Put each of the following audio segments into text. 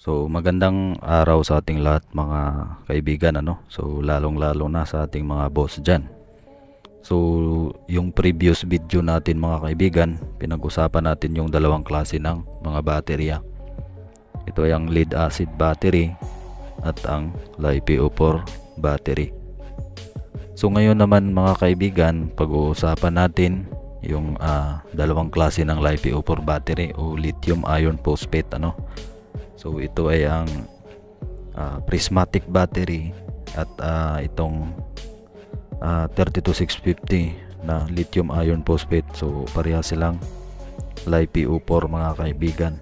So magandang araw sa ating lahat mga kaibigan So lalong-lalo na sa ating mga boss diyan. So yung previous video natin mga kaibigan, pinag-usapan natin yung dalawang klase ng mga baterya. Ito ay ang lead acid battery at ang LiPo4 battery. So ngayon naman mga kaibigan, pag-uusapan natin yung dalawang klase ng LiPo4 battery o lithium iron phosphate So ito ay ang prismatic battery at itong 32650 na lithium iron phosphate. So pareha silang LiPo4 mga kaibigan.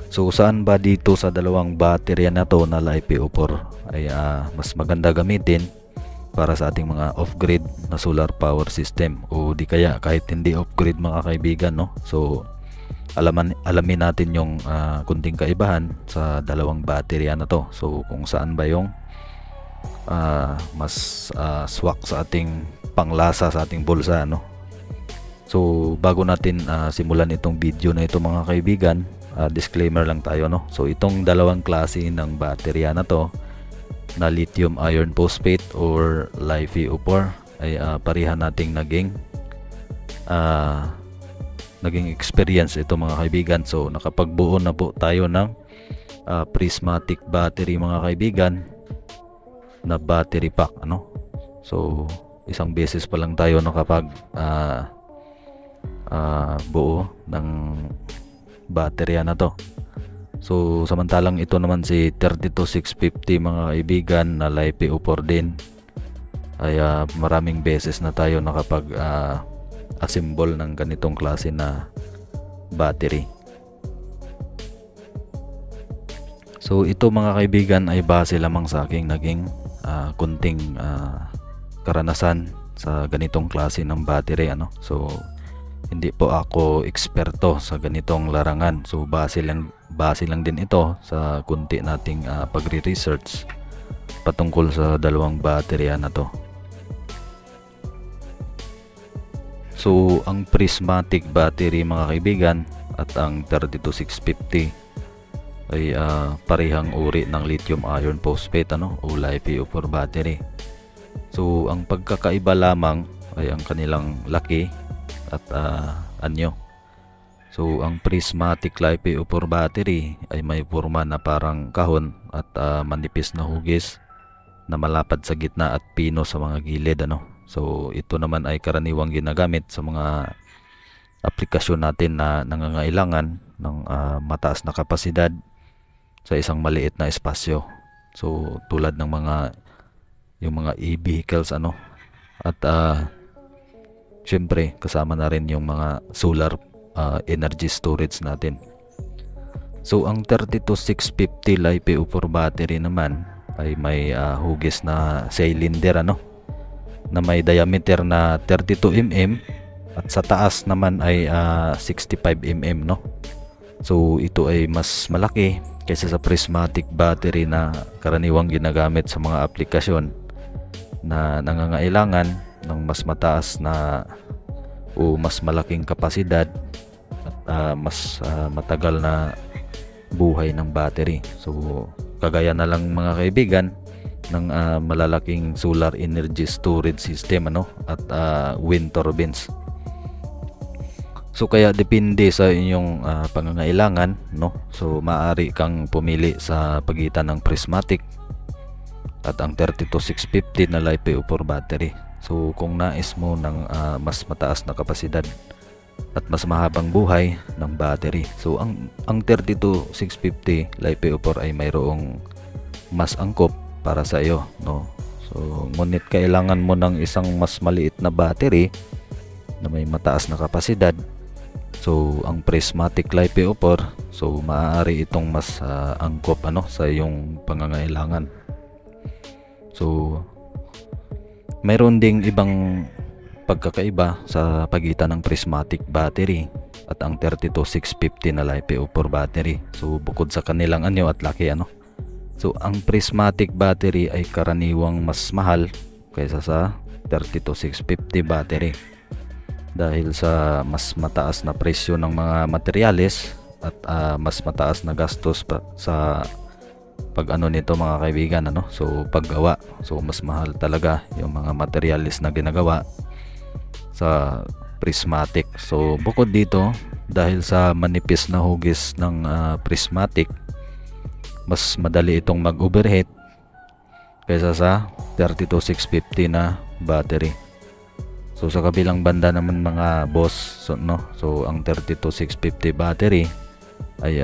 So saan ba dito sa dalawang baterya na to na LiPo4 ay mas maganda gamitin para sa ating mga off-grid na solar power system, o di kaya kahit hindi off-grid mga kaibigan So alamin natin yung kunting kaibahan sa dalawang baterya na to. So kung saan ba yung mas swak sa ating panglasa sa ating bulsa So bago natin simulan itong video na ito mga kaibigan, disclaimer lang tayo So itong dalawang klase ng baterya na to na lithium iron phosphate or LiPo4 ay pareha nating naging experience ito mga kaibigan. So nakapagbuo na po tayo ng prismatic battery mga kaibigan na battery pack So isang beses pa lang tayo nakapag buo ng baterya na to. So samantalang ito naman si 32650 mga kaibigan na LiPo4 din ay maraming beses na tayo nakapag assemble ng ganitong klase na battery. So ito mga kaibigan ay base lamang sa aking naging kunting karanasan sa ganitong klase ng battery So hindi po ako eksperto sa ganitong larangan. So base lang din ito sa kunti nating pagre-research patungkol sa dalawang baterya na to. So ang prismatic battery mga kaibigan at ang 32650 ay parehang uri ng lithium iron phosphate o LiPo4 battery. So ang pagkakaiba lamang ay ang kanilang laki at anyo. So ang prismatic LiPo4 battery ay may forma na parang kahon at manipis na hugis na malapad sa gitna at pino sa mga gilid So ito naman ay karaniwang ginagamit sa mga aplikasyon natin na nangangailangan ng mataas na kapasidad sa isang maliit na espasyo. So tulad ng yung mga e-vehicles at syempre kasama na rin yung mga solar energy storage natin. So ang 32650 LiPo4 battery naman ay may hugis na cylinder na may diameter na 32 mm at sa taas naman ay 65 mm So ito ay mas malaki kaysa sa prismatic battery na karaniwang ginagamit sa mga aplikasyon na nangangailangan ng mas mataas na o mas malaking kapasidad at mas matagal na buhay ng battery. So kagaya na lang mga kaibigan ng malalaking solar energy storage system at wind turbines. So kaya depende sa inyong pangangailangan So maaari kang pumili sa pagitan ng prismatic at ang 32650 na LiPo4 battery. So kung nais mo ng mas mataas na kapasidad at mas mahabang buhay ng battery, so ang 32650 LiPo4 ay mayroong mas angkop para sa iyo So ngunit kailangan mo ng isang mas maliit na battery na may mataas na kapasidad. So ang prismatic LiPo4, so maaari itong mas angkop sa iyong pangangailangan. So mayroon ding ibang pagkakaiba sa pagitan ng prismatic battery at ang 32650 na LiPo4 battery. So bukod sa kanilang anyo at laki So ang prismatic battery ay karaniwang mas mahal kaysa sa 32650 battery dahil sa mas mataas na presyo ng mga materyales at mas mataas na gastos sa pag ano nito mga kaibigan, ano, so paggawa. So mas mahal talaga yung mga materials na ginagawa sa prismatic. So bukod dito, dahil sa manipis na hugis ng prismatic, mas madali itong mag-overheat kaysa sa 32650 na battery. So sa kabilang banda naman mga boss, so ang 32650 battery ay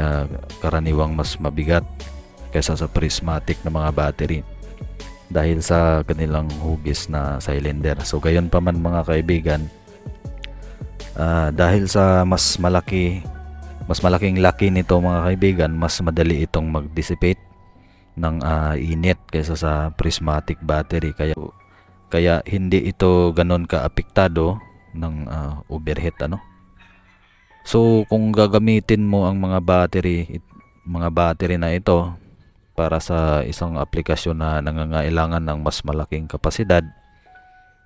karaniwang mas mabigat kaysa sa prismatic na mga battery dahil sa kanilang hugis na cylinder. So gayon pa man mga kaibigan, dahil sa mas malaking laki nito mga kaibigan, mas madali itong mag-dissipate ng init kaysa sa prismatic battery, kaya hindi ito ganon ka-apektado ng overheat, ano. So kung gagamitin mo ang mga battery na ito para sa isang aplikasyon na nangangailangan ng mas malaking kapasidad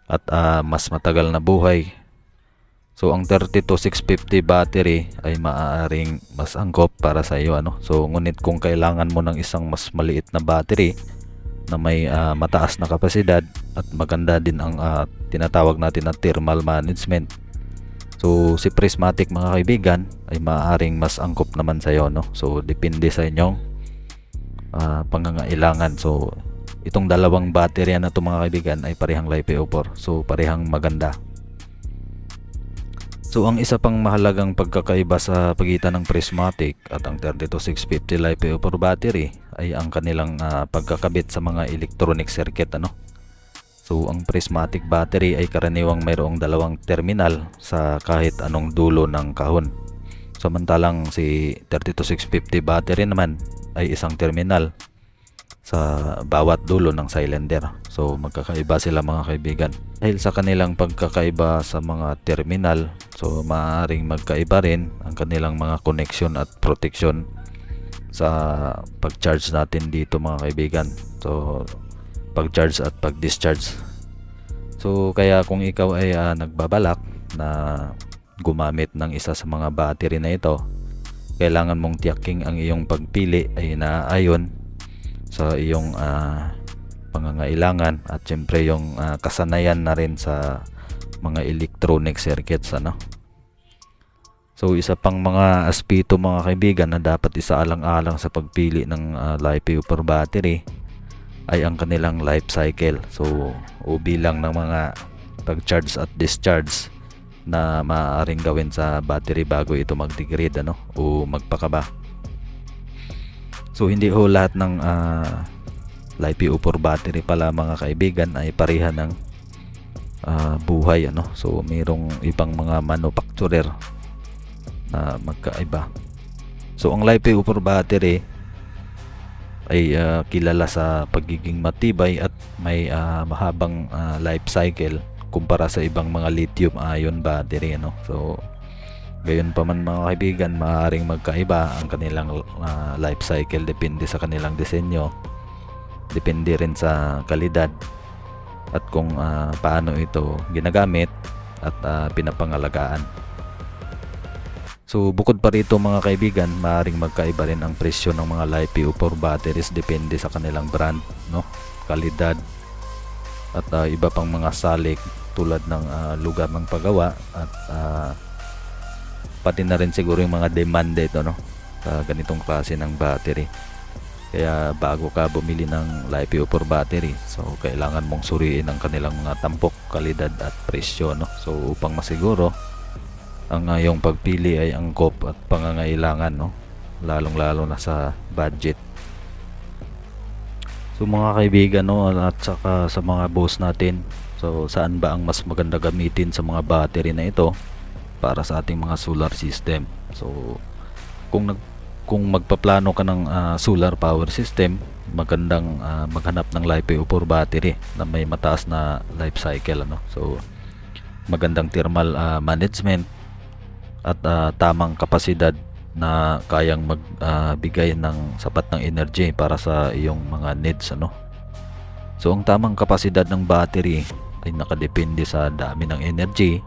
at mas matagal na buhay, so ang 32650 battery ay maaaring mas angkop para sa iyo, ano. So ngunit kung kailangan mo ng isang mas maliit na battery na may mataas na kapasidad at maganda din ang tinatawag natin na thermal management, so si prismatic mga kaibigan ay maaaring mas angkop naman sa iyo, no. So depende sa inyong pangangailangan. So itong dalawang battery na to mga kaibigan ay parehang LiPo4, so parehang maganda. So ang isa pang mahalagang pagkakaiba sa pagitan ng prismatic at ang 32650 LiPo4 battery ay ang kanilang pagkakabit sa mga electronic circuit, ano. So ang prismatic battery ay karaniwang mayroong dalawang terminal sa kahit anong dulo ng kahon, samantalang si 32650 battery naman ay isang terminal sa bawat dulo ng cylinder. So magkakaiba sila mga kaibigan. Dahil sa kanilang pagkakaiba sa mga terminal, so maaaring magkaiba rin ang kanilang mga connection at protection sa pag-charge natin dito mga kaibigan. So pag-charge at pag-discharge. So kaya kung ikaw ay nagbabalak na gumamit ng isa sa mga battery na ito, kailangan mong tiyaking ang iyong pagpili ay naaayon sa iyong pangangailangan at syempre yung kasanayan na rin sa mga electronic circuits, ano. So isa pang mga aspeto mga kaibigan na dapat isaalang-alang sa pagpili ng LiPo4 battery ay ang kanilang life cycle. So o bilang ng mga pag-charge at discharge na maaaring gawin sa battery bago ito mag-degrade, ano, o magpakaba. So hindi ho lahat ng LiPo4 battery pala mga kaibigan ay pareha ng buhay, ano. So mayroong ibang mga manufacturer na magkaiba. So ang LiPo4 battery ay kilala sa pagiging matibay at may mahabang life cycle kumpara sa ibang mga lithium ion battery, ano. So gayon pa man mga kaibigan, maaaring magkaiba ang kanilang life cycle depende sa kanilang disenyo, depende rin sa kalidad at kung paano ito ginagamit at pinapangalagaan. So bukod pa rito mga kaibigan, maaaring magkaiba rin ang presyo ng mga LiPo4 batteries depende sa kanilang brand, no, kalidad at iba pang mga salik tulad ng lugar ng paggawa at pati na rin siguro yung mga demand ito, no, sa ganitong klase ng battery. Kaya bago ka bumili ng LiPo4 battery, so kailangan mong suriin ang kanilang mga tampok, kalidad at presyo, no. So upang masiguro ang iyong pagpili ay angkop at pangangailangan, no, lalong-lalo na sa budget. So mga kaibigan, no, at saka sa mga boss natin, so saan ba ang mas maganda gamitin sa mga battery na ito para sa ating mga solar system? So kung magpaplano ka ng solar power system, magandang maghanap ng LiPo4 battery na may mataas na life cycle, ano. So magandang thermal management at tamang kapasidad na kayang magbigay ng sapat ng energy para sa iyong mga needs, ano. So ang tamang kapasidad ng battery ay nakadepende sa dami ng energy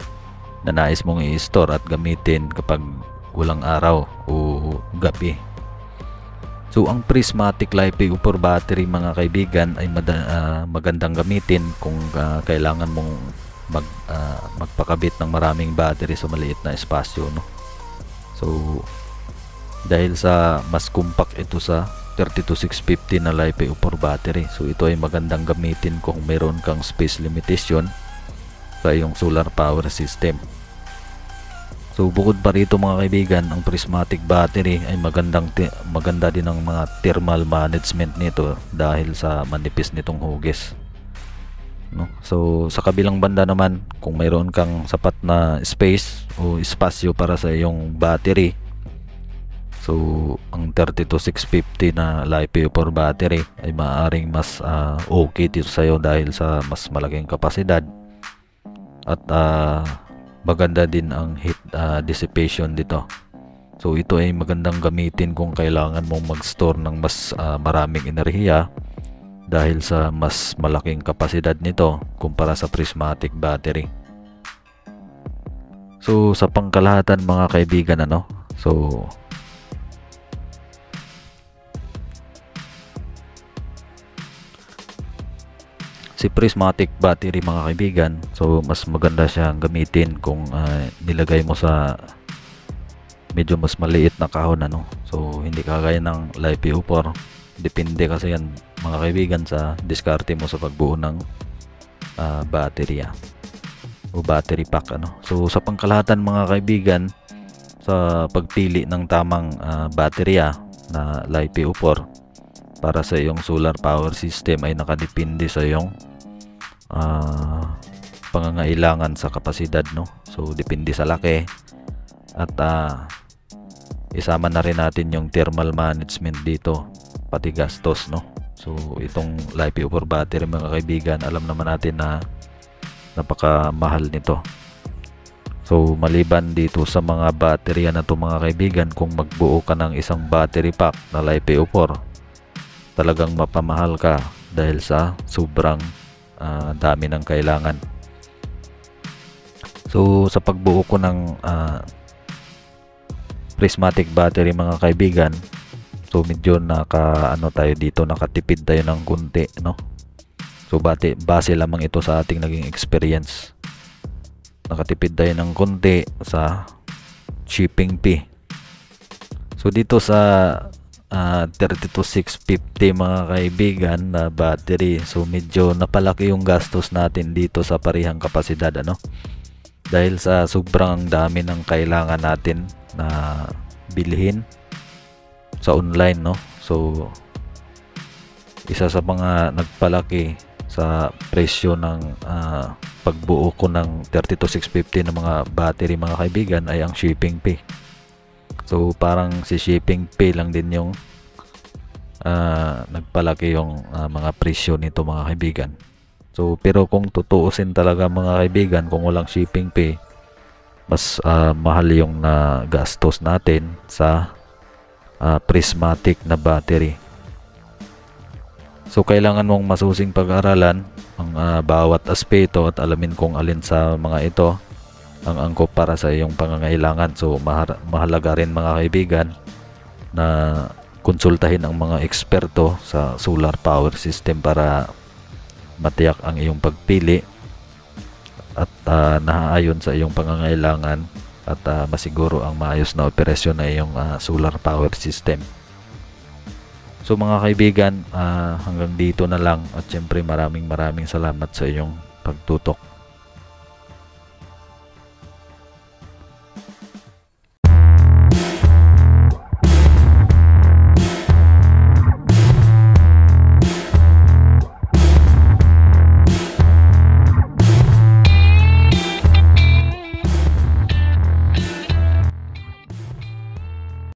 na nais mong i-store at gamitin kapag walang araw o gabi. So ang prismatic LiPo4 battery mga kaibigan ay magandang gamitin kung kailangan mong magpakabit ng maraming battery sa maliit na espasyo, no? So dahil sa mas compact ito sa 32650 na LiPo4 battery, so ito ay magandang gamitin kung meron kang space limitation sa iyong solar power system. So bukod pa rito mga kaibigan, ang prismatic battery ay maganda din ang mga thermal management nito dahil sa manipis nitong hugis, no? So sa kabilang banda naman, kung mayroon kang sapat na space o espasyo para sa iyong battery, so ang 32650 na LiPo4 battery ay maaaring mas okay dito sa iyo dahil sa mas malaking kapasidad at maganda din ang heat dissipation dito. So ito ay magandang gamitin kung kailangan mong mag-store ng mas maraming enerhiya dahil sa mas malaking kapasidad nito kumpara sa prismatic battery. So sa pangkalahatan mga kaibigan, so si prismatic battery mga kaibigan, so mas maganda siyang gamitin kung nilagay mo sa medyo mas maliit na kahon, so hindi kagaya ng LiPo4. Depende kasi yan mga kaibigan sa diskarte mo sa pagbuo ng battery o battery pack, So sa pangkalahatan mga kaibigan, sa pagpili ng tamang baterya na LiPo4 para sa iyong solar power system ay nakadepende sa iyong pangangailangan sa kapasidad, so depende sa laki at isama na rin natin yung thermal management dito, pati gastos, so itong LiPo4 battery mga kaibigan, alam naman natin na napakamahal nito. So maliban dito sa mga baterya na to mga kaibigan, kung magbuo ka ng isang battery pack na LiPo4, talagang mapamahal ka dahil sa sobrang dami ng kailangan. So sa pagbuo ko ng prismatic battery mga kaibigan, so medyo tayo dito, nakatipid tayo ng kunti, so base lamang ito sa ating naging experience. Nakatipid tayo ng konti sa shipping fee. So dito sa 32650 mga kaibigan na battery, so medyo napalaki yung gastos natin dito sa parihang kapasidad, dahil sa sobrang dami ng kailangan natin na bilhin sa online, so isa sa mga nagpalaki sa presyo ng pagbuo ko ng 32650 na mga battery mga kaibigan ay ang shipping fee. So parang si shipping fee lang din yung nagpalaki yung mga presyo nito mga kaibigan. So pero kung tutuusin talaga mga kaibigan, kung walang shipping fee, mas mahal yung gastos natin sa prismatic na battery. So kailangan mong masusing pag-aralan ang bawat aspeto at alamin kung alin sa mga ito ang angkop para sa iyong pangangailangan. So mahalaga rin mga kaibigan na konsultahin ang mga eksperto sa solar power system para matiyak ang iyong pagpili at naaayon sa iyong pangangailangan at masiguro ang maayos na operasyon na iyong solar power system. So mga kaibigan, hanggang dito na lang at syempre maraming salamat sa iyong pagtutok.